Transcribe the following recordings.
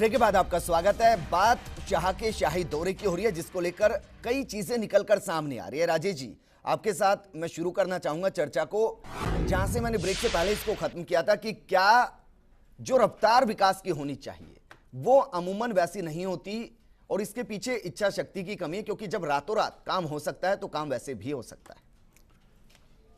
Break के बाद आपका स्वागत है। बात शाह के शाही दौरे की हो रही है, जिसको लेकर कई चीजें निकलकर सामने आ रही है। राजेश जी, आपके साथ मैं शुरू करना चाहूंगा चर्चा को, जहां से मैंने ब्रेक से पहले इसको खत्म किया था कि क्या जो रफ्तार विकास की होनी चाहिए वो अमूमन वैसी नहीं होती और इसके पीछे इच्छा शक्ति की कमी है, क्योंकि जब रातों रात काम हो सकता है तो काम वैसे भी हो सकता है।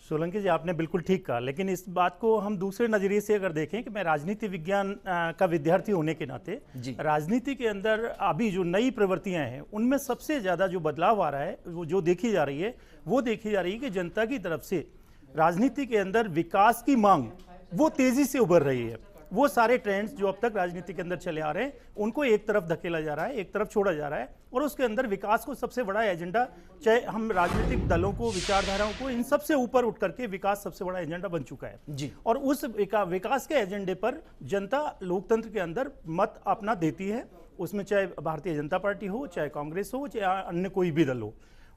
सोलंकी जी, आपने बिल्कुल ठीक कहा, लेकिन इस बात को हम दूसरे नजरिए से अगर देखें कि मैं राजनीति विज्ञान का विद्यार्थी होने के नाते राजनीति के अंदर अभी जो नई प्रवृत्तियां हैं उनमें सबसे ज्यादा जो बदलाव आ रहा है वो जो देखी जा रही है कि जनता की तरफ से राजनीति के अंदर विकास की मांग वो तेजी से उभर रही है। वो सारे ट्रेंड्स जो अब तक राजनीति के अंदर चले आ रहे हैं उनको एक तरफ धकेला जा रहा है, एक तरफ छोड़ा जा रहा है, और उसके अंदर विकास को सबसे बड़ा एजेंडा, चाहे हम राजनीतिक दलों को, विचारधाराओं को, इन सबसे ऊपर उठ करके विकास सबसे बड़ा एजेंडा बन चुका है जी। और उस विकास के एजेंडे पर जनता लोकतंत्र के अंदर मत अपना देती है, उसमें चाहे भारतीय जनता पार्टी हो, चाहे कांग्रेस हो, चाहे अन्य कोई भी दल हो।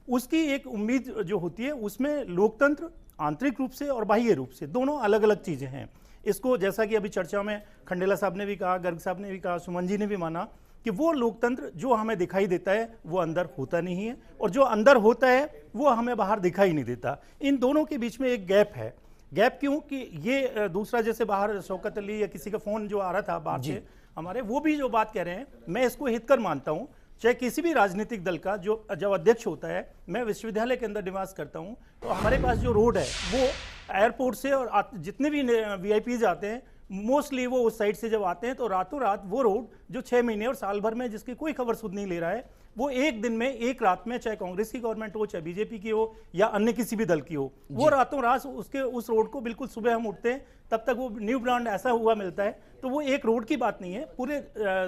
उसकी एक उम्मीद जो होती है उसमें लोकतंत्र आंतरिक रूप से और बाह्य रूप से दोनों अलग अलग चीजें हैं। इसको जैसा कि अभी चर्चा में खंडेला साहब ने भी कहा, गर्ग साहब ने भी कहा, सुमन जी ने भी माना कि वो लोकतंत्र जो हमें दिखाई देता है वो अंदर होता नहीं है, और जो अंदर होता है वो हमें बाहर दिखाई नहीं देता। इन दोनों के बीच में एक गैप है। गैप क्यों कि ये दूसरा, जैसे बाहर शौकत अली या किसी का फोन जो आ रहा था बाहर से हमारे, वो भी जो बात कह रहे हैं मैं इसको हितकर मानता हूँ। चाहे किसी भी राजनीतिक दल का जो जब अध्यक्ष होता है, मैं विश्वविद्यालय के अंदर निवास करता हूं, तो हमारे पास जो रोड है वो एयरपोर्ट से और जितने भी वीआईपीज आते हैं मोस्टली वो उस साइड से जब आते हैं तो रातों रात वो रोड जो 6 महीने और साल भर में जिसकी कोई खबर सुध नहीं ले रहा है, वो एक दिन में, एक रात में, चाहे कांग्रेस की गवर्नमेंट हो, चाहे बीजेपी की हो या अन्य किसी भी दल की हो, वो रातों रात उस रोड को बिल्कुल सुबह हम उठते हैं तब तक वो न्यू ब्रांड ऐसा हुआ मिलता है। तो वो एक रोड की बात नहीं है, पूरे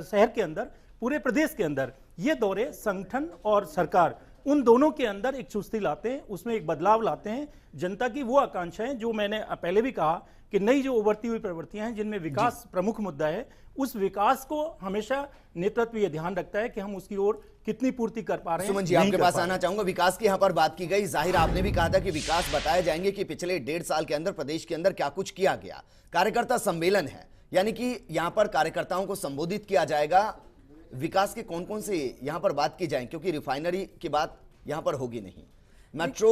शहर के अंदर, पूरे प्रदेश के अंदर ये दौरे संगठन और सरकार उन दोनों के अंदर एक चुस्ती लाते हैं, उसमें एक बदलाव लाते हैं। जनता की वो आकांक्षाएं जो मैंने पहले भी कहा कि नई जो उभरती हुई प्रवृत्तियां हैं जिनमें विकास प्रमुख मुद्दा है, उस विकास को हमेशा नेतृत्व ये ध्यान रखता है कि हम उसकी ओर कितनी पूर्ति कर पा रहे हैं। सुमन जी, आपके पास आना चाहूंगा। विकास की यहां पर बात की गई, जाहिर आपने भी कहा था कि विकास बताए जाएंगे कि पिछले 1.5 साल के अंदर प्रदेश के अंदर क्या कुछ किया गया। कार्यकर्ता सम्मेलन है, यानी कि यहां पर कार्यकर्ताओं को संबोधित किया जाएगा। विकास के कौन कौन से यहां पर बात की जाए, क्योंकि रिफाइनरी की बात यहां पर होगी नहीं, मेट्रो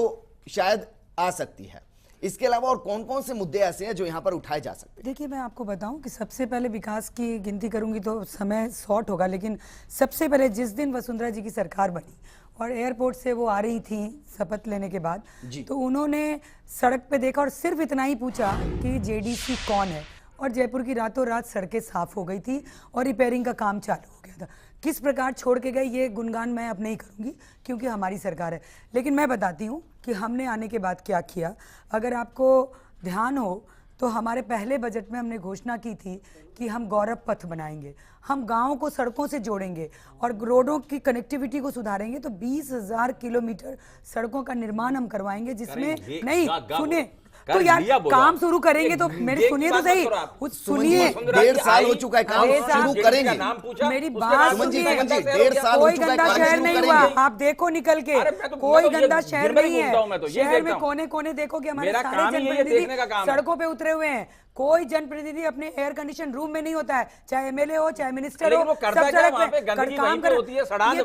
शायद आ सकती है, इसके अलावा और कौन कौन से मुद्दे ऐसे हैं जो यहां पर उठाए जा सकते हैं? देखिए, मैं आपको बताऊं कि सबसे पहले विकास की गिनती करूंगी तो समय शॉर्ट होगा, लेकिन सबसे पहले जिस दिन वसुंधरा जी की सरकार बनी और एयरपोर्ट से वो आ रही थी शपथ लेने के बाद, तो उन्होंने सड़क पे देखा और सिर्फ इतना ही पूछा कि जेडीसी कौन है, और जयपुर की रातों रात सड़कें साफ हो गई थी और रिपेयरिंग का काम चालू हो गया था। किस प्रकार छोड़ के गए ये गुणगान मैं अब नहीं करूंगी क्योंकि हमारी सरकार है, लेकिन मैं बताती हूँ कि हमने आने के बाद क्या किया। अगर आपको ध्यान हो तो हमारे पहले बजट में हमने घोषणा की थी कि हम गौरव पथ बनाएंगे, हम गाँव को सड़कों से जोड़ेंगे और रोडों की कनेक्टिविटी को सुधारेंगे। तो 20,000 किलोमीटर सड़कों का निर्माण हम करवाएंगे, जिसमें नहीं सुने तो यार काम शुरू करेंगे तो मेरी सुनिए तो सही, सुनिए। 1.5 साल हो चुका है, काम शुरू करेंगे। मेरी बात सुनिए, 1.5 साल हो कोई चुका है, गंदा शहर नहीं हुआ, आप देखो निकल के, कोई गंदा शहर नहीं है। शहर में कोने कोने देखो कि हमारे सारे जनप्रतिनिधि सड़कों पे उतरे हुए हैं। कोई जनप्रतिनिधि अपने एयर कंडीशन रूम में नहीं होता है, चाहे एमएलए हो चाहे मिनिस्टर हो, सब सड़क पे काम कर।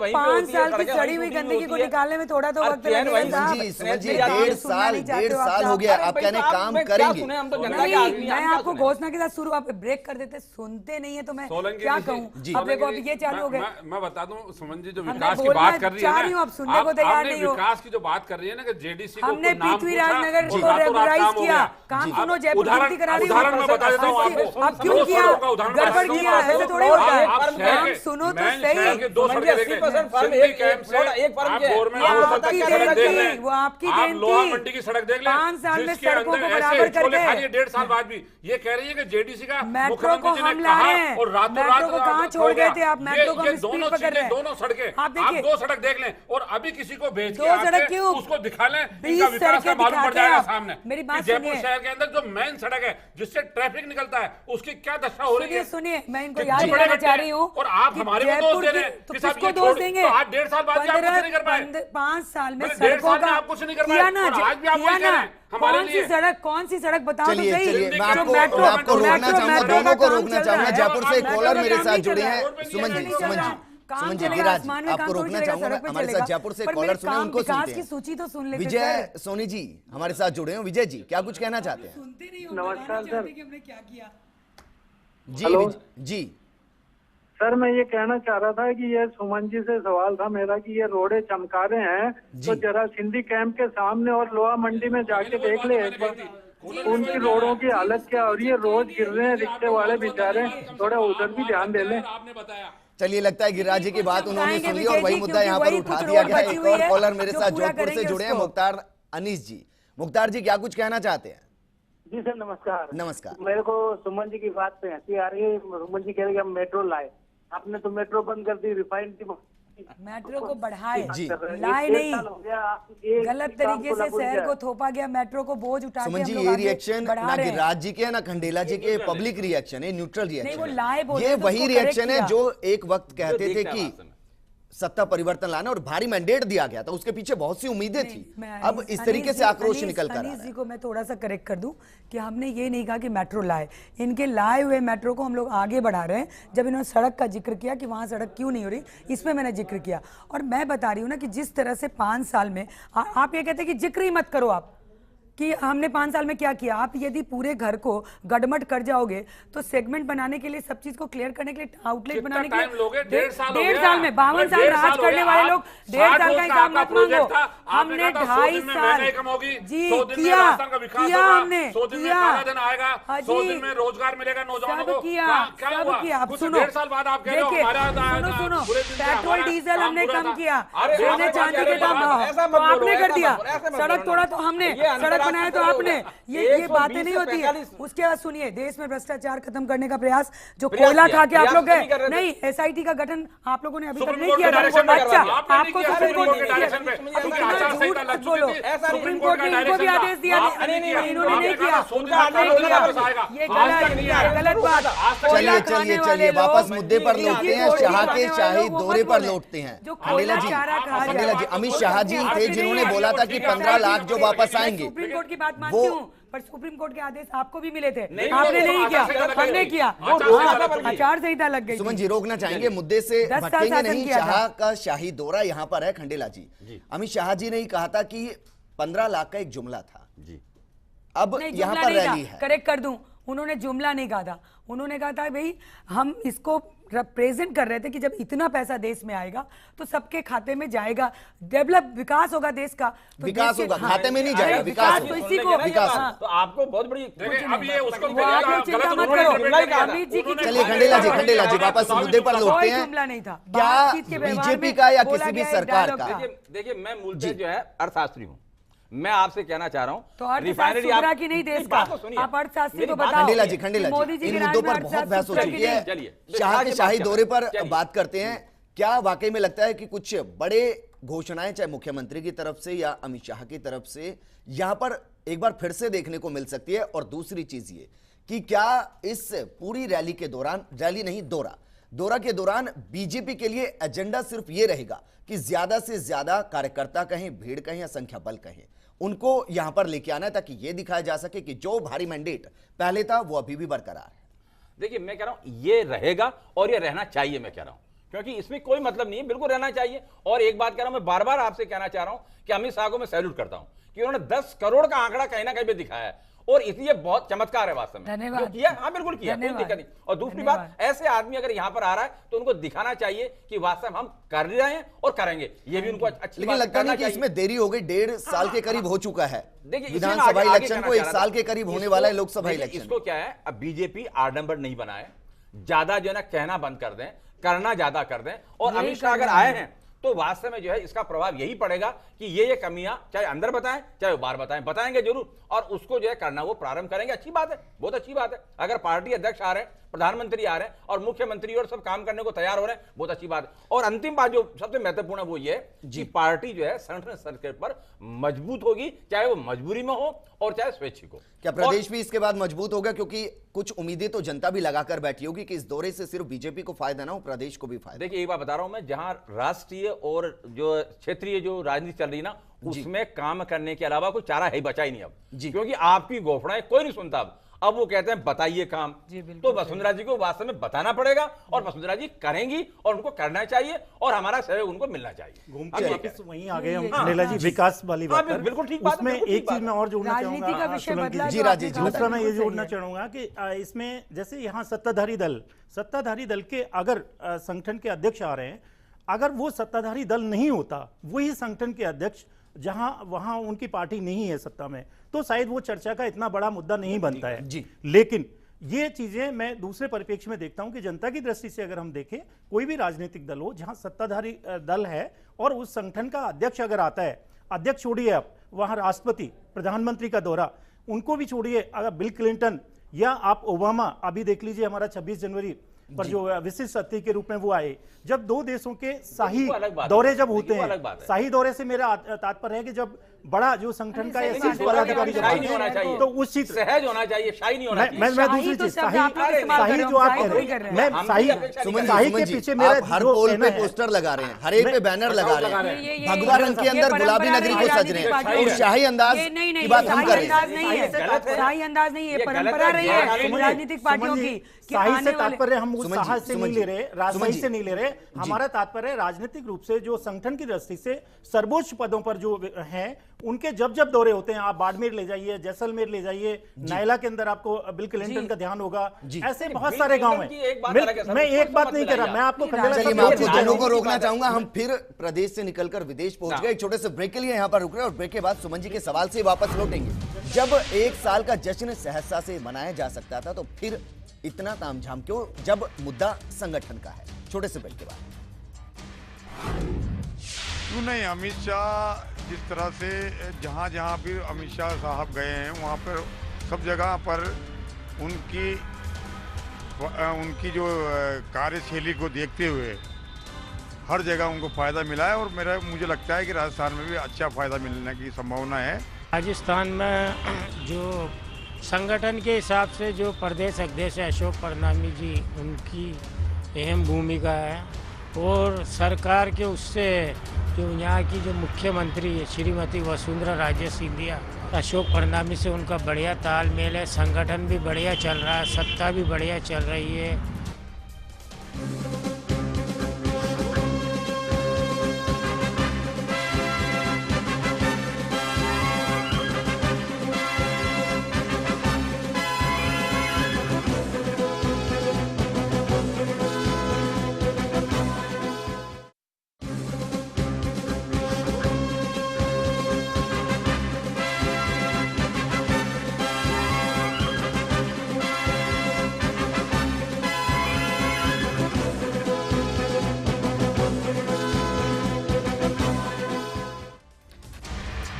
5 साल की सड़ी हुई गंदगी को निकालने में थोड़ा तो वक्त लगेगा। 1.5 साल हो गया, आप कहने काम करेंगे। मैं आपको घोषणा के साथ शुरू, आप ब्रेक कर देते, सुनते नहीं है तो मैं क्या कहूँ। अब देखो, अब ये चालू हो गया। मैं बता दूं सुमन जी, जो विकास की बात कर रही है ना, आप सुनने को तैयार नहीं हो। विकास की जो बात कर रही है ना कि जेडीसी को हमने पृथ्वीराज नगर को रेगुलराइज किया, काम सुनो, जयपुर की करा दी। उदाहरण मैं बता देता हूं आपको, अब क्यों किया, गड़बड़ किया, ऐसे थोड़ी होता है। काम सुनो तो सही। 2 सड़कें देख लें, सिंधी कैंप से आप गवर्नमेंट आपकी देन थी, वो आपकी देन थी। लोहा मंडी की सड़क देख लें, 5 साल में जिसके सड़कों को अंदर बराबर ऐसे छोले खा करके लिए 1.5 साल बाद भी। ये कह रही है कि जेडीसी का मेट्रो को मुख्यमंत्री हम ने ला कहा रहे हैं, और रातों मेट्रो रात को कहाँ छोड़ गए थे आप? मेट्रो को हम स्पीड दोनों पकड़ रहे हैं, दोनों सड़कें आप देखिए, 2 सड़क देख लें और अभी किसी को भेज के 2 सड़क आके क्यों? उसको दिखा लें, 20 इनका विकास का सड़कें मालूम पड़ दिखाते जाएगा हैं। सामने। मेरी बात जयपुर सुनिए, शहर के अंदर जो मेन सड़क है, जिस जिससे ट्रैफिक निकलता है, उसकी क्या दशा हो रही है। सुनिए, मैं इनको कि याद बड़े दिलाना गड्ढे चाह रही हूँ और आप हमारे को दोष दे रहे हैं तो कि साहब किसको ये दोष छोड़- देंगे? तो आज 1.5 साल बाद भी आप कुछ नहीं कर पाए। 5 साल में मैंने 1.5 सड़कों साल में का आप कुछ नहीं कर पाए किया ना, और आज भी आप वही कह रहे हैं हमारे लिए। कौन सी सड़क बताओ तो चलिए सही। चलिए, मैं जो आपको मेट्रो- मैं आपको रोकना मेट्रो- चाहूंगा, मेट्रो दोनों का को काम रोकना चल चाहूंगा। रहा है। जयपुर से एक मेट्रो कॉलर का मेरे काम साथ नहीं जुड़े चल रहा हैं, है। सुमन जी, नहीं चल सुमन रहा। जी, काम सुमन जी, चलेगा, गिराज आसमान में आपको काम थोड़ी रोकना चलेगा, चाहूंगा। सड़क पे हमारे चलेगा। साथ जयपुर से पर कॉलर मेरे सुने, काम उनको विकास सुनते की हैं। सूची तो सुन लेते विजय सर। सोनी जी हमारे साथ जुड़े हैं। विजय जी क्या कुछ कहना चाहते हैं? सुनते नहीं हो, नमस्कार बताना सर। चाहते कि हमने क्या किया। जी हेलो। जी सर मैं ये कहना चाह रहा था कि ये सुमन जी से सवाल था मेरा कि ये रोडे चमका रहे हैं तो जरा सिंधी कैंप के सामने और लोहा मंडी में जाके देख ले एक बार उनकी रोडों की हालत क्या हो रही है। रोज गिर रहे हैं रिक्शे वाले बेचारे, थोड़ा उधर भी ध्यान दे लें। आपने बताया चलिए, लगता है गिरिराज जी की बात उन्होंने बताएंगे सुन ली और विजय वही जी, मुद्दा यहाँ पर क्योंकि उठा वही दिया कुछ गया। रोड एक बची हुई और है, कॉलर मेरे जो साथ पूरा जोधपुर से करेंगे जुड़े हैं, उसको। मुख्तार अनीस जी। मुख्तार जी क्या कुछ कहना चाहते हैं? जी सर नमस्कार। नमस्कार। मेरे को सुमन जी की बात पे हंसी आ रही है। सुमन जी कह रहे हैं हम मेट्रो लाए, आपने तो मेट्रो बंद कर दी, रिफाइंड की मेट्रो को बढ़ाए, जी। लाए एक नहीं। साल हो गया, आप एक गलत काम तरीके को से लागू शहर किया। को थोपा गया, मेट्रो को बोझ उठा के सुमन हम जी, लोग ये आगे रिएक्शन बढ़ा ना रहे हैं। गिरिराज जी के है ना खंडेला जी के, पब्लिक रिएक्शन है, न्यूट्रल नहीं, वो रिएक्शन लाए है। बोल ये रहे थे, वही उसको रिएक्शन correct है किया। जो एक वक्त कहते थे देखना कि वास्तव में। सत्ता परिवर्तन लाना और भारी मैंडेट दिया गया था, उसके पीछे बहुत सी उम्मीदें थी। मैं अब इस तरीके से आक्रोश निकल कर आ अनीस रहा जी है। को मैं थोड़ा सा करेक्ट कर दूं कि हमने ये नहीं कहा कि मेट्रो लाए, इनके लाए हुए मेट्रो को हम लोग आगे बढ़ा रहे हैं। जब इन्होंने सड़क का जिक्र किया कि वहाँ सड़क क्यों नहीं हो रही, इसमें मैंने जिक्र किया। और मैं बता रही हूँ ना कि जिस तरह से 5 साल में आप ये कहते हैं कि जिक्र ही मत करो आप कि हमने 5 साल में क्या किया। आप यदि पूरे घर को गड़मट कर जाओगे तो सेगमेंट बनाने के लिए, सब चीज को क्लियर करने के लिए, आउटलेट कितना बनाने के टाइम लोगे? 1.5 साल हो 1.5 गया। साल में 52 साल 1.5 राज साल हो करने गया। वाले आप लोग 1.5 साल का हिसाब मत मांगो। हमने 2.5 साल जी किया किया आएगा, हाँ 100 जी, दिन में रोजगार मिलेगा नौजवानों सब को। किया, क्या सब हुआ? किया। अब कुछ सुनो, 1.5 साल बाद आप कह रहे हो देखिए, हमारा सुनो पूरे दिन से पेट्रोल हमारा डीजल काम हमने पूरा कम था। किया, अरे सोने आप चांदी क्या के कह दाम रहे हो? बढ़ाओ, ऐसा मत तो बोलो, आपने ऐसा कर दिया। मत बोलो, ऐसा मत सड़क बोलो। तोड़ा तो हमने, ये अंदर सड़क आप बनाया तो बोल आपने। रहे हो। ये 120 बातें नहीं से होती है। 45 उसके बाद सुनिए, देश में भ्रष्टाचार खत्म करने का प्रयास जो प्रयास कोयला किया, खा के आप प्रयास लोग तो नहीं कर रहे थे। नहीं, एसआईटी का गठन आप लोगों ने अभी तक सुप्रीम नहीं कोर्ट किया। के डायरेक्शन पे अच्छा, करवा दिया। आपको आपने सुप्रीम कोर्ट के डायरेक्शन पे, ने क्योंकि इतना आचार झूठ संहिता मत लग बोलो। चुकी थी। सुप्रीम कोर्ट ने इनको भी डायरेक्शन आदेश दिया, आपने नहीं किया। इन्होंने नहीं आपने किया। कहा 100 दिन में आपने आपका किया। वापस आएगा। ये आज तक गलत नहीं है, आया। गलत बात। चलिए चलिए चलिए, वापस मुद्दे पर इनकी लौटते हैं, कोर्ट शाह की के खाने शाही वाले लोग वो दौरे मत पर बोले। लौटते हैं। जो खंडेला कोयला जी, चारा खा खंडेला जाए। जी, अमित शाह जी थे जिन्होंने बोला था कि 15 लाख जो वापस आएंगे सुप्रीम कोर्ट की बात मानती वो हूँ, पर सुप्रीम कोर्ट के आदेश आपको भी मिले थे, नहीं, आपने नहीं, नहीं किया, आचार संहिता हमने लग किया। गई। आचार संहिता लग गई। आचार संहिता लग गई। सुमन जी रोकना चाहेंगे, मुद्दे से 10 साल भटकेंगे शासन नहीं। किया था। शाह का शाही दौरा यहाँ पर है खंडेला जी। अमित शाह जी ने ही कहा था कि 15 लाख का एक जुमला था जी, अब नहीं, यहाँ जुमला पर नहीं रैली कहा, है। करेक्ट कर दूं, उन्होंने जुमला नहीं कहा था। उन्होंने कहा था भाई हम इसको रिप्रेजेंट कर रहे थे कि जब इतना पैसा देश में आएगा तो सबके खाते में जाएगा, डेवलप विकास होगा देश का। तो विकास देश के- होगा, हाँ, खाते में नहीं जाएगा, अरे विकास तो होगा। इसी को विकास हाँ, तो आपको बहुत बड़ी देखिए, अब ये उसको वो आप लोग चिंता मत करो। अमित जी की चलिए खंडेला जी वापस मुद्दे पर लौटते कोई हैं। जुमला नहीं था। क्या बातचीत के व्यवहार बीजेपी में का या बोला किसी भी गया एक सरकार डायलॉग का? था। देखिए मैं मूलतः जो है अर्थशास्त्री हूँ। मैं आपसे कहना चाह रहा हूँ तो अर्थशास्त्र सुधरा कि नहीं देश का? आप अर्थशास्त्री को बताओ। खंडेला जी मोदी जी इन के मुद्दों राज में पर बहुत बहस हो अर्थशास्त्र चुकी है। चलिए, शाह आगे के बात शाही करें। दौरे पर चलिए। बात करते हैं। क्या वाकई में लगता है कि कुछ बड़े घोषणाएं चाहे मुख्यमंत्री की तरफ से या अमित शाह की तरफ से यहां पर एक बार फिर से देखने को मिल सकती है? और दूसरी चीज ये कि क्या इस पूरी रैली के दौरान, रैली नहीं दौरा के दौरान बीजेपी के लिए एजेंडा सिर्फ ये रहेगा कि ज्यादा से ज्यादा कार्यकर्ता कहें, भीड़ कहें या संख्या बल कहें, उनको यहां पर लेके आना है ताकि यह दिखाया जा सके कि जो भारी मैंडेट पहले था वो अभी भी बरकरार है? देखिए मैं कह रहा हूं ये रहेगा और ये रहना चाहिए। मैं कह रहा हूं क्योंकि इसमें कोई मतलब नहीं है, बिल्कुल रहना चाहिए। और एक बात कह रहा हूं, मैं बार बार आपसे कहना चाह रहा हूं कि अमित शाह को मैं सैल्यूट करता हूं कि उन्होंने 10 करोड़ का आंकड़ा कहीं ना कहीं पे दिखाया है और इसलिए बहुत चमत्कार है वास्तव में। धन्यवाद। जो किया, हाँ बिल्कुल किया, कोई दिक्कत नहीं। और दूसरी बात, ऐसे आदमी अगर यहां पर आ रहा है तो उनको दिखाना चाहिए कि वास्तव में हम कर रहे हैं और करेंगे। ये भी उनको अच्छी लेकिन लगता नहीं कि इसमें देरी हो गई, 1.5 साल के करीब हो चुका है। देखिए विधानसभा इलेक्शन को 1 साल के करीब होने वाला है, लोकसभा इलेक्शन। इसको क्या है, अब बीजेपी आडंबर नहीं बनाए, ज्यादा जो है ना कहना बंद कर दें, करना ज्यादा कर दें। और अमित शाह अगर आए हैं तो वास्तव में जो है इसका प्रभाव यही पड़ेगा कि ये कमियां चाहे अंदर बताएं चाहे वो बाहर बताएं, बताएंगे जरूर, और उसको जो है करना वो प्रारंभ करेंगे। अच्छी बात है, बहुत अच्छी बात है। अगर पार्टी अध्यक्ष आ रहे हैं, प्रधानमंत्री आ रहे हैं और मुख्यमंत्री और सब काम करने को तैयार हो रहे हैं, बहुत अच्छी बात है। और अंतिम बात जो सबसे महत्वपूर्ण है वो ये कि पार्टी जो है संगठन स्तर पर मजबूत होगी, चाहे वो मजबूरी में हो और चाहे स्वैच्छिक हो। क्या प्रदेश भी इसके बाद मजबूत होगा? क्योंकि कुछ उम्मीदें तो जनता भी लगाकर बैठी होगी कि इस दौरे से सिर्फ बीजेपी को फायदा ना हो, प्रदेश को भी फायदा। देखिए, एक बात बता रहा हूं मैं, जहां राष्ट्रीय और जो क्षेत्रीय जो राजनीति चल रही ना, उसमें काम करने के अलावा कोई चारा है बचा ही नहीं अब, क्योंकि आपकी घोषणाएं कोई नहीं सुनता। अब वो कहते हैं बताइए काम, तो वसुंधरा जी को वास्तव में बताना पड़ेगा और वसुंधरा जी करेंगी और उनको करना चाहिए और हमारा सहयोग उनको मिलना चाहिए। घूमते वापस वहीं आ गए हम नीला जी, विकास वाली बात पर। बिल्कुल ठीक बात है, उसमें बिल्कुल ठीक एक चीज मैं और जोड़ना राजनीति का चाहूंगा विषय सोलंकी बदला जी। तो राजेश आपने जी, कहा दूसरा मैं ये बिल्कुल जोड़ना सही है। चाहूंगा कि इसमें जैसे यहाँ सत्ताधारी दल के अगर संगठन के अध्यक्ष आ रहे हैं, अगर वो सत्ताधारी दल नहीं होता, वही संगठन के अध्यक्ष जहां वहां उनकी पार्टी नहीं है सत्ता में, तो शायद वो चर्चा का इतना बड़ा मुद्दा नहीं बनता है जी। लेकिन ये चीजें मैं दूसरे परिप्रेक्ष्य में देखता हूं कि जनता की दृष्टि से अगर हम देखें, कोई भी राजनीतिक दल हो जहां सत्ताधारी दल है और उस संगठन का अध्यक्ष अगर आता है, अध्यक्ष छोड़िए, आप वहां राष्ट्रपति प्रधानमंत्री का दौरा, उनको भी छोड़िए, अगर बिल क्लिंटन या आप ओबामा अभी देख लीजिए, हमारा 26 जनवरी पर जो विशिष्ट अतिथि के रूप में वो आए, जब दो देशों के शाही दौरे जब होते हैं, शाही दौरे से मेरा तात्पर्य है कि जब बड़ा जो संगठन का शीर्ष पदाधिकारी जब शाही नहीं होना चाहिए, तो उस चीज सहज होना चाहिए, शाही नहीं होना चाहिए। मैं दूसरी चीज शाही जो आप कह रहे हैं, मैं शाही के पीछे मेरा आप हर पोल पे पोस्टर लगा रहे हैं, हर एक पे बैनर लगा रहे हैं, भगवा रंग के अंदर गुलाबी नगरी को सज रहे हैं, और शाही अंदाज की बात हम करें। शाही अंदाज नहीं है, परंपरा रही है राजनीतिक पार्टियों की। शाही से तात्पर्य हम उस साहस से नहीं ले रहे, राजशाही से नहीं ले रहे, हमारा तात्पर्य राजनीतिक रूप से जो संगठन की दृष्टि से सर्वोच्च पदों पर जो हैं, उनके जब जब दौरे होते हैं, आप बाड़मेर ले जाइए, जैसलमेर ले जाइए, नायला के अंदर आपको बिल क्लिंटन का ध्यान होगा, ऐसे बहुत सारे गांव हैं। मैं एक बात नहीं कह रहा, मैं आपको चलिए मैं आपको दोनों को रोकना चाहूंगा, हम फिर प्रदेश से निकलकर विदेश पहुंच गए। एक छोटे से ब्रेक के लिए यहाँ पर रुक रहे हैं और ब्रेक के बाद सुमन जी के सवाल से वापस लौटेंगे। जब 1 साल का जश्न सहसा से मनाया जा सकता था, तो फिर इतना तामझाम क्यों, जब मुद्दा संगठन का है? छोटे से ब्रेक के बाद। क्यों नहीं, अमित शाह जिस तरह से जहाँ जहाँ भी अमित शाह साहब गए हैं, वहाँ पर सब जगह पर उनकी जो कार्यशैली को देखते हुए हर जगह उनको फ़ायदा मिला है, और मुझे लगता है कि राजस्थान में भी अच्छा फ़ायदा मिलने की संभावना है। राजस्थान में जो संगठन के हिसाब से जो प्रदेश अध्यक्ष अशोक परनामी जी, उनकी अहम भूमिका है, और सरकार के उससे जो यहाँ की जो मुख्यमंत्री है श्रीमती वसुंधरा राजे सिंधिया, अशोक परनामी से उनका बढ़िया तालमेल है, संगठन भी बढ़िया चल रहा है, सत्ता भी बढ़िया चल रही है।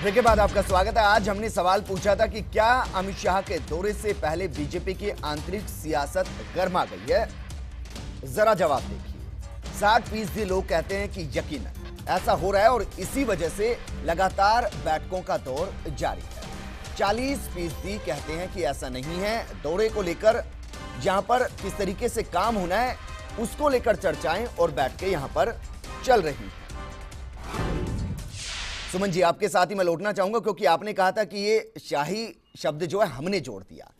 ब्रेक के बाद आपका स्वागत है। आज हमने सवाल पूछा था कि क्या अमित शाह के दौरे से पहले बीजेपी की आंतरिक सियासत गर्मा गई है? जरा जवाब देखिए। 60% लोग कहते हैं कि यकीनन ऐसा हो रहा है और इसी वजह से लगातार बैठकों का दौर जारी है। 40% कहते हैं कि ऐसा नहीं है, दौरे को लेकर जहां पर किस तरीके से काम होना है उसको लेकर चर्चाएं और बैठकें यहां पर चल रही हैं। सुमन जी, आपके साथ ही मैं लौटना चाहूंगा, क्योंकि आपने कहा था कि ये शाही शब्द जो है हमने जोड़ दिया।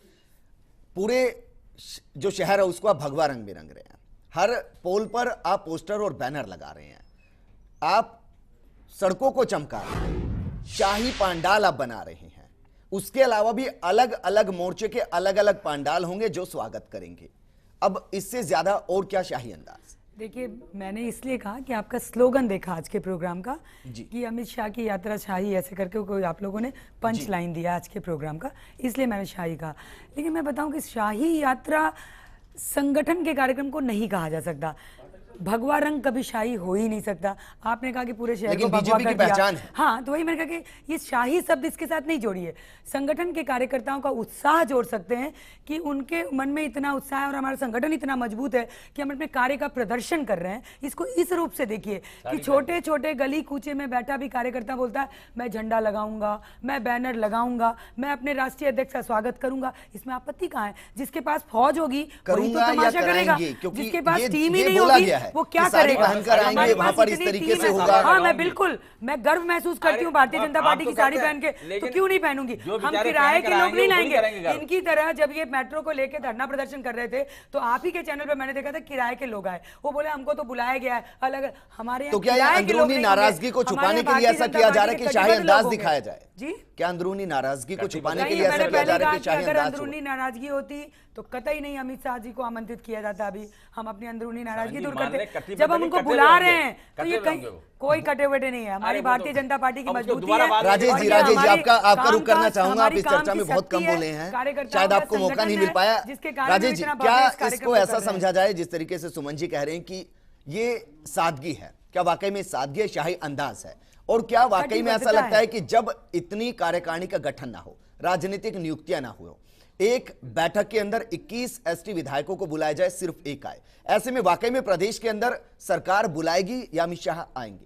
पूरे जो शहर है उसको आप भगवा रंग में रंग रहे हैं, हर पोल पर आप पोस्टर और बैनर लगा रहे हैं, आप सड़कों को चमका रहे हैं, शाही पांडाल आप बना रहे हैं। उसके अलावा भी अलग अलग मोर्चे के अलग अलग पांडाल होंगे जो स्वागत करेंगे। अब इससे ज्यादा और क्या शाही अंदाज? देखिए, मैंने इसलिए कहा कि आपका स्लोगन देखा आज के प्रोग्राम का कि अमित शाह की यात्रा शाही, ऐसे करके कोई आप लोगों ने पंच लाइन दिया आज के प्रोग्राम का, इसलिए मैंने शाही कहा। लेकिन मैं बताऊं कि शाही यात्रा संगठन के कार्यक्रम को नहीं कहा जा सकता। भगवा रंग कभी शाही हो ही नहीं सकता। आपने कहा कि पूरे शहर लेकिन को भगवा बीजेपी कर की दिया। पहचान है। हाँ, तो वही मैंने कहा कि ये शाही शब्द इसके साथ नहीं जोड़िए। संगठन के कार्यकर्ताओं का उत्साह जोड़ सकते हैं कि उनके मन में इतना उत्साह है और हमारा संगठन इतना मजबूत है कि हम अपने कार्य का प्रदर्शन कर रहे हैं। इसको इस रूप से देखिए कि छोटे छोटे गली कूचे में बैठा भी कार्यकर्ता बोलता है मैं झंडा लगाऊंगा, मैं बैनर लगाऊंगा, मैं अपने राष्ट्रीय अध्यक्ष का स्वागत करूंगा। इसमें आपत्ति कहाँ है? जिसके पास फौज होगी वही तो करूंगा या तमाशा करेगा, कराएंगे, क्योंकि जिसके पास ये टीम ही नहीं बोला होगी गया है वो क्या कि साड़ी करेगा? पहनकर आएंगे, हमारे वहां पास पर इस इतनी तरीके टीम से है। होगा। हाँ, मैं बिल्कुल मैं गर्व महसूस करती हूँ भारतीय जनता पार्टी की साड़ी पहन के, तो क्यों नहीं पहनूंगी? हम किराए के लोग नहीं लाएंगे। इनकी तरह जब ये मेट्रो को लेकर धरना प्रदर्शन कर रहे थे तो आप ही के चैनल पे मैंने देखा था किराए के लोग आए, वो बोले हमको तो बुलाया गया है अलग हमारे। तो क्या ये अंदरूनी नाराजगी को छुपाने के लिए ऐसा किया जा रहा है कि शाही अंदाज दिखाया जाए? जी, क्या अंदरूनी नाराजगी को छुपाने के नहीं, लिए ऐसा मैंने किया जा पहले रहा कहा है कि कि शाही अगर अंदाज अंदरूनी नाराजगी होती तो कतई नहीं अमित शाह जी को आमंत्रित किया जाता। अभी हम अपनी अंदरूनी नाराजगी दूर करते। जब हम उनको बुला रहे हैं तो ये कहीं कोई कटे वटे नहीं है। हमारी भारतीय जनता पार्टी की मजबूती है। राजेश जी, और ये हमारी आपका रुख करना कामकाज, चाहूंगा। आप हमारी इस काम चर्चा की में बहुत कम शक्ति है, बोले हैं, कार्यकर्ताओं शायद का आपको मौका संगठन नहीं मिल है, पाया। जिसके कारण राजेश हम जी, इतना क्या भव्य इस कार्यक्रम इसको को ऐसा कर रहे हैं। समझा जाए जिस तरीके से सुमन जी कह रहे हैं कि ये सादगी है, क्या वाकई में सादगी है, शाही अंदाज है? और क्या वाकई में ऐसा लगता है कि जब इतनी कार्यकारिणी का गठन ना हो, राजनीतिक नियुक्तियां ना हो, एक बैठक के अंदर 21 एसटी विधायकों को बुलाया जाए, सिर्फ एक आए, ऐसे में वाकई में प्रदेश के अंदर सरकार बुलाएगी या अमित शाह आएंगे?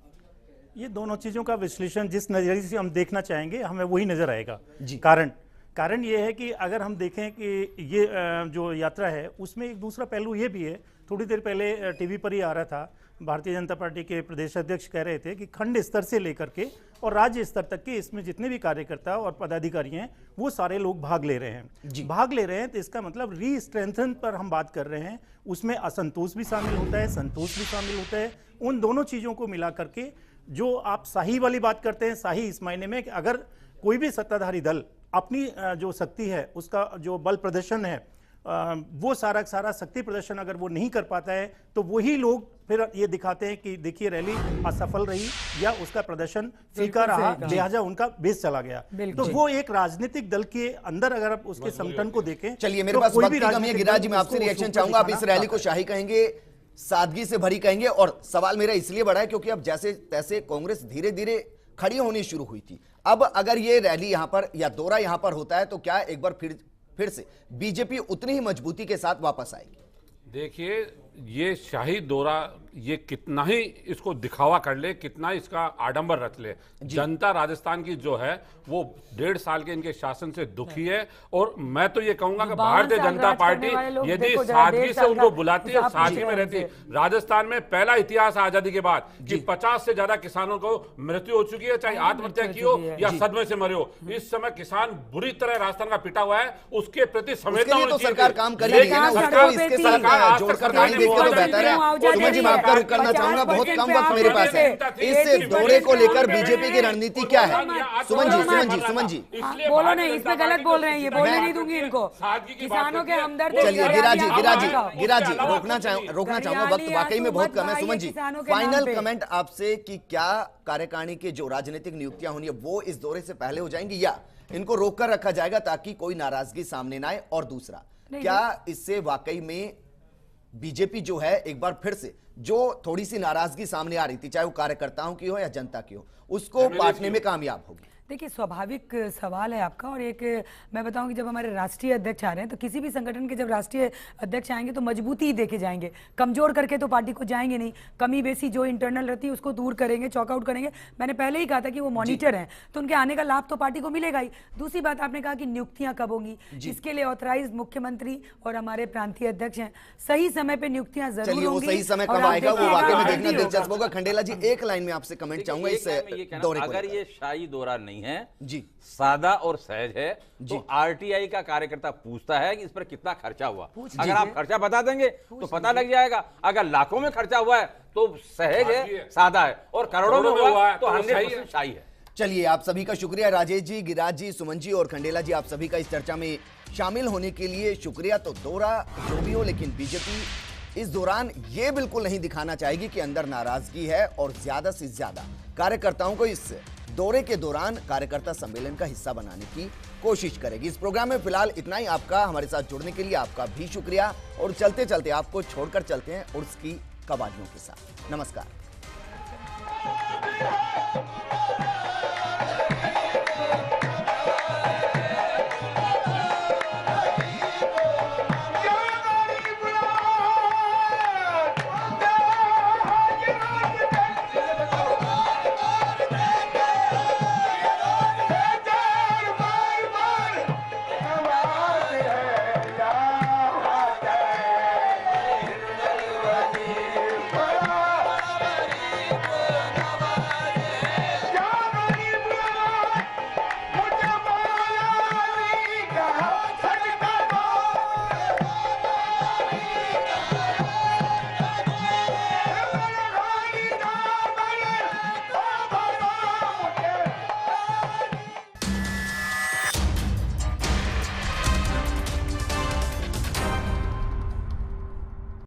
ये दोनों चीजों का विश्लेषण जिस नजरिए से हम देखना चाहेंगे हमें वही नजर आएगा। जी। कारण ये है कि अगर हम देखें कि ये जो यात्रा है उसमें एक दूसरा पहलू ये भी है। थोड़ी देर पहले टीवी पर ही आ रहा था, भारतीय जनता पार्टी के प्रदेश अध्यक्ष कह रहे थे कि खंड स्तर से लेकर के और राज्य स्तर तक के इसमें जितने भी कार्यकर्ता और पदाधिकारी हैं वो सारे लोग भाग ले रहे हैं। भाग ले रहे हैं तो इसका मतलब री स्ट्रेंथन पर हम बात कर रहे हैं। उसमें असंतोष भी शामिल होता है, संतोष भी शामिल होता है। उन दोनों चीज़ों को मिला करके जो आप शाही वाली बात करते हैं, शाही इस मायने में कि अगर कोई भी सत्ताधारी दल अपनी जो शक्ति है उसका जो बल प्रदर्शन है वो सारा शक्ति प्रदर्शन अगर वो नहीं कर पाता है तो वही लोग फिर ये दिखाते हैं कि देखिए रैली असफल रही या उसका प्रदर्शन फीका रहा, लिहाजा उनका बेस चला गया। तो वो एक राजनीतिक दल के अंदर अगर आप उसके संगठन को देखें, चलिए मेरे पास वक्त की कमी है। गिरिराज जी, मैं आपसे रिएक्शन चाहूंगा। आप इस रैली को शाही कहेंगे, सादगी से भरी कहेंगे? और सवाल मेरा इसलिए बढ़ा है क्योंकि अब जैसे तैसे कांग्रेस धीरे धीरे खड़ी होनी शुरू हुई थी। अब अगर ये रैली यहां पर या दौरा यहां पर होता है तो क्या एक बार फिर से बीजेपी उतनी ही मजबूती के साथ वापस आएगी? देखिए, ये शाही दौरा ये कितना ही इसको दिखावा कर ले, कितना इसका आडंबर रच ले, जनता राजस्थान की जो है वो 1.5 साल के इनके शासन से दुखी है। और मैं तो ये कहूंगा कि भारतीय जनता पार्टी यदि सादगी से उनको बुलाती है, सादगी में रहती। राजस्थान में पहला इतिहास आजादी के बाद कि 50 से ज्यादा किसानों को मृत्यु हो चुकी है, चाहे आत्महत्या की हो या सदमे से मरे हो। इस समय किसान बुरी तरह राजस्थान का पिटा हुआ है, उसके प्रति संवेदना होनी चाहिए। सरकार काम कर रही है, इसके साथ जोड़कर कहानी देखते तो बेहतर है। सुमन जी, मैं आपका रुख करना चाहूंगा, बहुत कम वक्त मेरे पास है। इस दौरे को लेकर बीजेपी की रणनीति क्या है? सुमन जी बोलो नहीं, इसमें गलत बोल रहे हैं, ये बोलने नहीं दूंगी इनको। किसानों के हमदर्द। चलिए गिरिराज जी रोकना चाहूंगा, वक्त वाकई में बहुत कम है। सुमन जी, फाइनल कमेंट आपसे कि क्या कार्यकारिणी की जो राजनीतिक नियुक्तियां होनी है वो इस दौरे से पहले हो जाएंगी या इनको रोककर रखा जाएगा ताकि कोई नाराजगी सामने ना आए? और दूसरा, क्या इससे वाकई में बीजेपी जो है एक बार फिर से जो थोड़ी सी नाराजगी सामने आ रही थी, चाहे वो कार्यकर्ताओं की हो या जनता की हो, उसको पाटने में कामयाब होगी? देखिए, स्वाभाविक सवाल है आपका। और एक मैं बताऊं कि जब हमारे राष्ट्रीय अध्यक्ष आ रहे हैं तो किसी भी संगठन के जब राष्ट्रीय अध्यक्ष आएंगे तो मजबूती ही देके जाएंगे, कमजोर करके तो पार्टी को जाएंगे नहीं। कमी बेसी जो इंटरनल रहती है उसको दूर करेंगे, चॉकआउट करेंगे। मैंने पहले ही कहा था कि वो मॉनिटर हैं तो उनके आने का लाभ तो पार्टी को मिलेगा ही। दूसरी बात, आपने कहा कि नियुक्तियां कब होंगी, इसके लिए ऑथराइज मुख्यमंत्री और हमारे प्रांतीय अध्यक्ष हैं। सही समय पे नियुक्तियां जरूर होंगी। सही समय कब आएगा वो वाकई में देखना दिलचस्प होगा। खंडेला जी, एक लाइन में आपसे कमेंट चाहूंगा इस दौरे को। अगर ये शाही दौरा नहीं है जी, सादा और सहज है तो आरटीआई का कार्यकर्ता पूछता है कि इस पर कितना खर्चा हुआ। अगर आप खर्चा बता देंगे तो पता लग जाएगा। अगर लाखों में खर्चा हुआ है तो सहज है, सादा है, और करोड़ों में हुआ है तो 100% शाही है। चलिए, आप सभी का शुक्रिया। राजेश जी, गिरिराज जी, सुमन जी और खंडेला जी, आप सभी का इस चर्चा में शामिल होने के लिए शुक्रिया। तो दौरा जो भी हो, लेकिन बीजेपी इस दौरान ये बिल्कुल नहीं दिखाना चाहेगी कि अंदर नाराजगी है और ज्यादा से ज्यादा कार्यकर्ताओं को इस दौरे के दौरान कार्यकर्ता सम्मेलन का हिस्सा बनाने की कोशिश करेगी। इस प्रोग्राम में फिलहाल इतना ही। आपका हमारे साथ जुड़ने के लिए आपका भी शुक्रिया। और चलते चलते आपको छोड़कर चलते हैं उर्स की कबाड़ियों के साथ। नमस्कार।